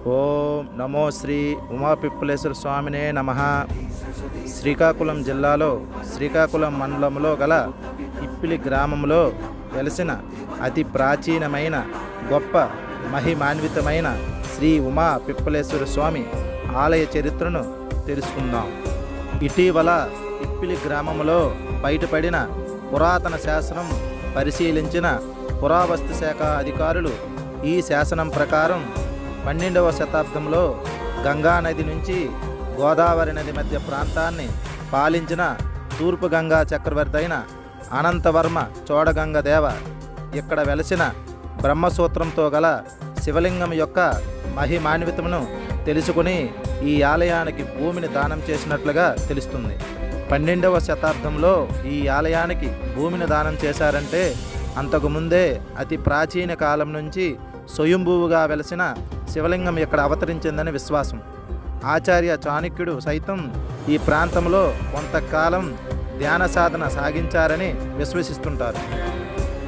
ఓం నమో శ్రీ ఉమాపిప్పలేశ్వర స్వామినే నమః. శ్రీకాకుళం జిల్లాలో శ్రీకాకుళం మండలంలో గల ఇప్పిలి గ్రామంలో వెలసిన అతి ప్రాచీనమైన గొప్ప మహిమాన్వితమైన శ్రీ ఉమా పిప్పలేశ్వర స్వామి ఆలయ చరిత్రను తెలుసుకుందాం. ఇటీవల ఇప్పిలి గ్రామంలో బయటపడిన పురాతన శాసనం పరిశీలించిన పురావస్తు శాఖ అధికారులు ఈ శాసనం ప్రకారం 12వ శతాబ్దంలో గంగానది నుంచి గోదావరి నది మధ్య ప్రాంతాన్ని పాలించిన తూర్పు గంగా చక్రవర్తి అయిన అనంతవర్మ చోడగంగ దేవ ఇక్కడ వెలసిన బ్రహ్మసూత్రంతో గల శివలింగం యొక్క మహిమాన్వితమును తెలుసుకుని ఈ ఆలయానికి భూమిని దానం చేసినట్లుగా తెలుస్తుంది. 12వ శతాబ్దంలో ఈ ఆలయానికి భూమిని దానం చేశారంటే అంతకుముందే అతి ప్రాచీన కాలం నుంచి స్వయంభువుగా వెలసిన శివలింగం ఇక్కడ అవతరించిందని విశ్వాసం. ఆచార్య చాణక్యుడు సైతం ఈ ప్రాంతంలో కొంతకాలం ధ్యాన సాధన సాగించారని విశ్వసిస్తుంటారు.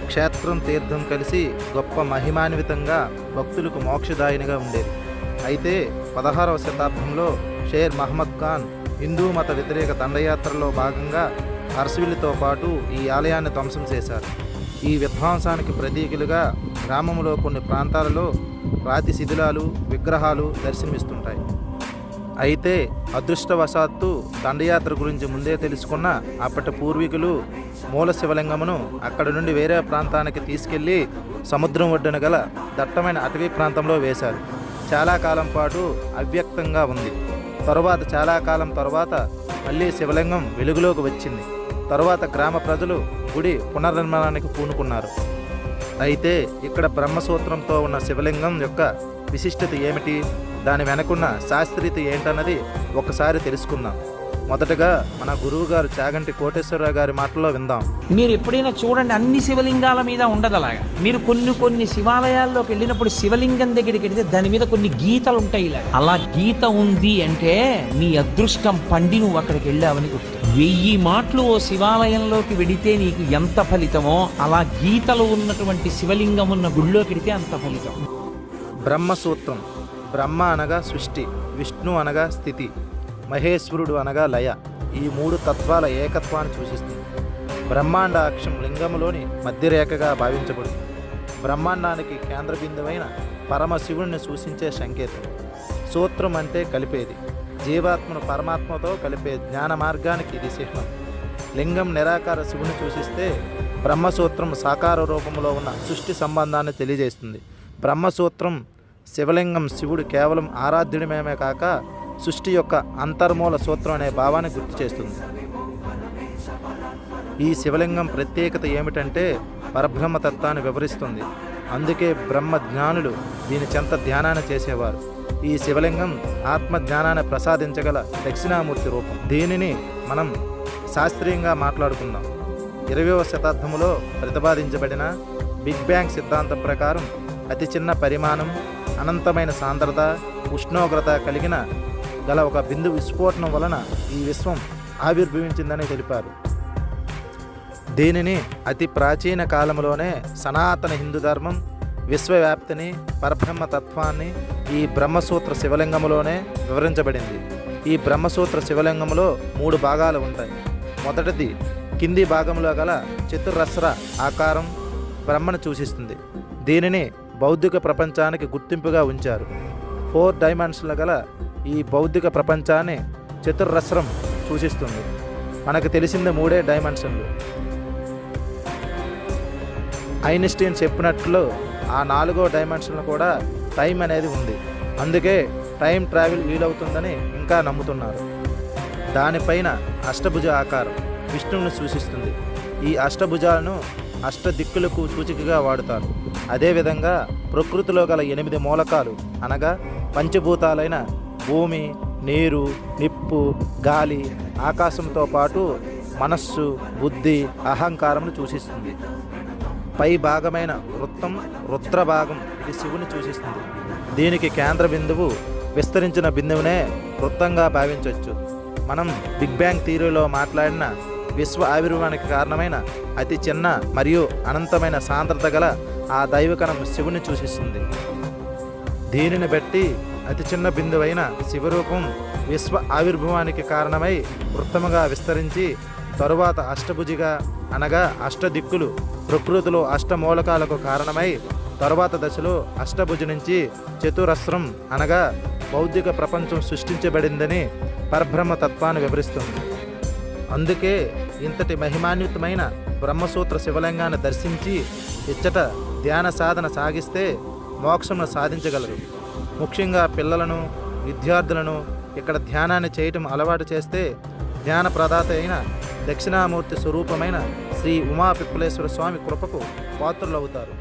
క్షేత్రం తీర్థం కలిసి గొప్ప మహిమాన్వితంగా భక్తులకు మోక్షదాయినిగా ఉండేది. అయితే 16వ శతాబ్దంలో షేర్ మహమ్మద్ ఖాన్ హిందూ మత వ్యతిరేక దండయాత్రలో భాగంగా అర్సవిల్లితో పాటు ఈ ఆలయాన్ని ధ్వంసం చేశారు. ఈ విధ్వంసానికి ప్రతీకలుగా గ్రామంలో కొన్ని ప్రాంతాలలో రాతి శిథిలాలు విగ్రహాలు దర్శనమిస్తుంటాయి. అయితే అదృష్టవశాత్తు దండయాత్ర గురించి ముందే తెలుసుకున్న అప్పటి పూర్వీకులు మూల శివలింగమును అక్కడి నుండి వేరే ప్రాంతానికి తీసుకెళ్లి సముద్రం ఒడ్డున గల దట్టమైన అటవీ ప్రాంతంలో వేశారు. చాలా కాలం పాటు అవ్యక్తంగా ఉంది. చాలా కాలం తరువాత మళ్ళీ శివలింగం వెలుగులోకి వచ్చింది. తరువాత గ్రామ ప్రజలు గుడి పునర్నిర్మాణానికి పూనుకున్నారు. అయితే ఇక్కడ బ్రహ్మసూత్రంతో ఉన్న శివలింగం యొక్క విశిష్టత ఏమిటి, దాని వెనకున్న శాస్త్రీయత ఏంటన్నది ఒకసారి తెలుసుకుందాం. మొదటగా మన గురువు గారు చాగంటి కోటేశ్వరరావు గారి మాటల్లో విందాం. మీరు ఎప్పుడైనా చూడండి, అన్ని శివలింగాల మీద ఉండదు అలాగా. మీరు కొన్ని శివాలయాల్లోకి వెళ్ళినప్పుడు శివలింగం దగ్గరికి వెళితే దాని మీద కొన్ని గీతలు ఉంటాయి. ఇలా అలా గీత ఉంది అంటే నీ అదృష్టం పండి నువ్వు అక్కడికి వెళ్ళావని గుర్తు. 1000 మాటలు ఓ శివాలయంలోకి వెడితే నీకు ఎంత ఫలితమో అలా గీతలు ఉన్నటువంటి శివలింగం ఉన్న గుళ్ళోకి వెడితే అంత ఫలితం. బ్రహ్మసూత్రం. బ్రహ్మ అనగా సృష్టి, విష్ణు అనగా స్థితి, మహేశ్వరుడు అనగా లయ. ఈ 3 తత్వాల ఏకత్వాన్ని సూచిస్తుంది. బ్రహ్మాండ అక్షం లింగంలోని మధ్యరేఖగా భావించబడుతుంది. బ్రహ్మాండానికి కేంద్ర బిందువైన పరమశివుడిని సూచించే సంకేతం. సూత్రం అంటే కలిపేది, జీవాత్మను పరమాత్మతో కలిపే జ్ఞాన మార్గానికి ఇది చిహ్నం. లింగం నిరాకార శివుని సూచిస్తే బ్రహ్మసూత్రం సాకార రూపంలో ఉన్న సృష్టి సంబంధాన్ని తెలియజేస్తుంది. బ్రహ్మసూత్రం శివలింగం శివుడు కేవలం ఆరాధ్యుడిమేమే కాక సృష్టి యొక్క అంతర్మూల సూత్రం అనే భావాన్ని గుర్తు చేస్తుంది. ఈ శివలింగం ప్రత్యేకత ఏమిటంటే పరబ్రహ్మతత్వాన్ని వివరిస్తుంది. అందుకే బ్రహ్మ జ్ఞానులు దీని చెంత ధ్యానాన్ని చేసేవారు. ఈ శివలింగం ఆత్మజ్ఞానాన్ని ప్రసాదించగల దక్షిణామూర్తి రూపం. దీనిని మనం శాస్త్రీయంగా మాట్లాడుకుందాం. 20వ శతాబ్దంలో ప్రతిపాదించబడిన బిగ్ బ్యాంగ్ సిద్ధాంతం ప్రకారం అతి చిన్న పరిమాణం, అనంతమైన సాంద్రత, ఉష్ణోగ్రత కలిగిన గల ఒక బిందు విస్ఫోటనం వలన ఈ విశ్వం ఆవిర్భవించిందని తెలిపారు. దీనిని అతి ప్రాచీన కాలంలోనే సనాతన హిందూ ధర్మం విశ్వవ్యాప్తిని, పరబ్రహ్మతత్వాన్ని ఈ బ్రహ్మసూత్ర శివలింగంలోనే వివరించబడింది. ఈ బ్రహ్మసూత్ర శివలింగంలో 3 భాగాలు ఉంటాయి. మొదటిది కింది భాగంలో గల చతురస్ర ఆకారం బ్రహ్మను సూచిస్తుంది. దీనిని బౌద్ధిక ప్రపంచానికి గుర్తింపుగా ఉంచారు. 4 డైమెన్షన్ల గల ఈ బౌద్ధిక ప్రపంచాన్ని చతురస్రం సూచిస్తుంది. మనకు తెలిసింది 3 డైమెన్షన్లు. ఐన్స్టీన్ చెప్పినట్లు ఆ 4వ డైమెన్షన్లో కూడా టైం అనేది ఉంది. అందుకే టైం ట్రావెల్ వీలవుతుందని ఇంకా నమ్ముతున్నారు. దానిపైన అష్టభుజ ఆకారం విష్ణువుని సూచిస్తుంది. ఈ అష్టభుజాలను అష్టదిక్కులకు సూచికగా వాడుతారు. అదేవిధంగా ప్రకృతిలో గల 8 మూలకాలు అనగా పంచభూతాలైన భూమి, నీరు, నిప్పు, గాలి, ఆకాశంతో పాటు మనస్సు, బుద్ధి, అహంకారంను సూచిస్తుంది. పై భాగమైన వృత్తం, రుద్రభాగం ఇది శివుని సూచిస్తుంది. దీనికి కేంద్ర బిందువు విస్తరించిన బిందువునే వృత్తంగా భావించవచ్చు. మనం బిగ్ బ్యాంగ్ థియరీలో మాట్లాడిన విశ్వ ఆవిర్భావానికి కారణమైన అతి చిన్న మరియు అనంతమైన సాంద్రత గల ఆ దైవకణం శివుని సూచిస్తుంది. దీనిని బట్టి అతి చిన్న బిందువైన శివరూపం విశ్వ ఆవిర్భావానికి కారణమై వృత్తముగా విస్తరించి తరువాత అష్టభుజిగా అనగా అష్టదిక్కులు ప్రకృతిలో అష్టమూలకాలకు కారణమై తరువాత దశలో అష్టభుజి నుంచి చతురస్రం అనగా భౌతిక ప్రపంచం సృష్టించబడిందని పరబ్రహ్మ తత్వాన్ని వివరిస్తుంది. అందుకే ఇంతటి మహిమాన్వితమైన బ్రహ్మసూత్ర శివలింగాన్ని దర్శించి ఇచ్చట ధ్యాన సాధన సాగిస్తే మోక్షమును సాధించగలరు. ముఖ్యంగా పిల్లలను విద్యార్థులను ఇక్కడ ధ్యానాన్ని చేయటం అలవాటు చేస్తే ధ్యాన ప్రదాత అయిన దక్షిణామూర్తి స్వరూపమైన శ్రీ ఉమా పిప్పలేశ్వర స్వామి కృపకు పాత్రులవుతారు.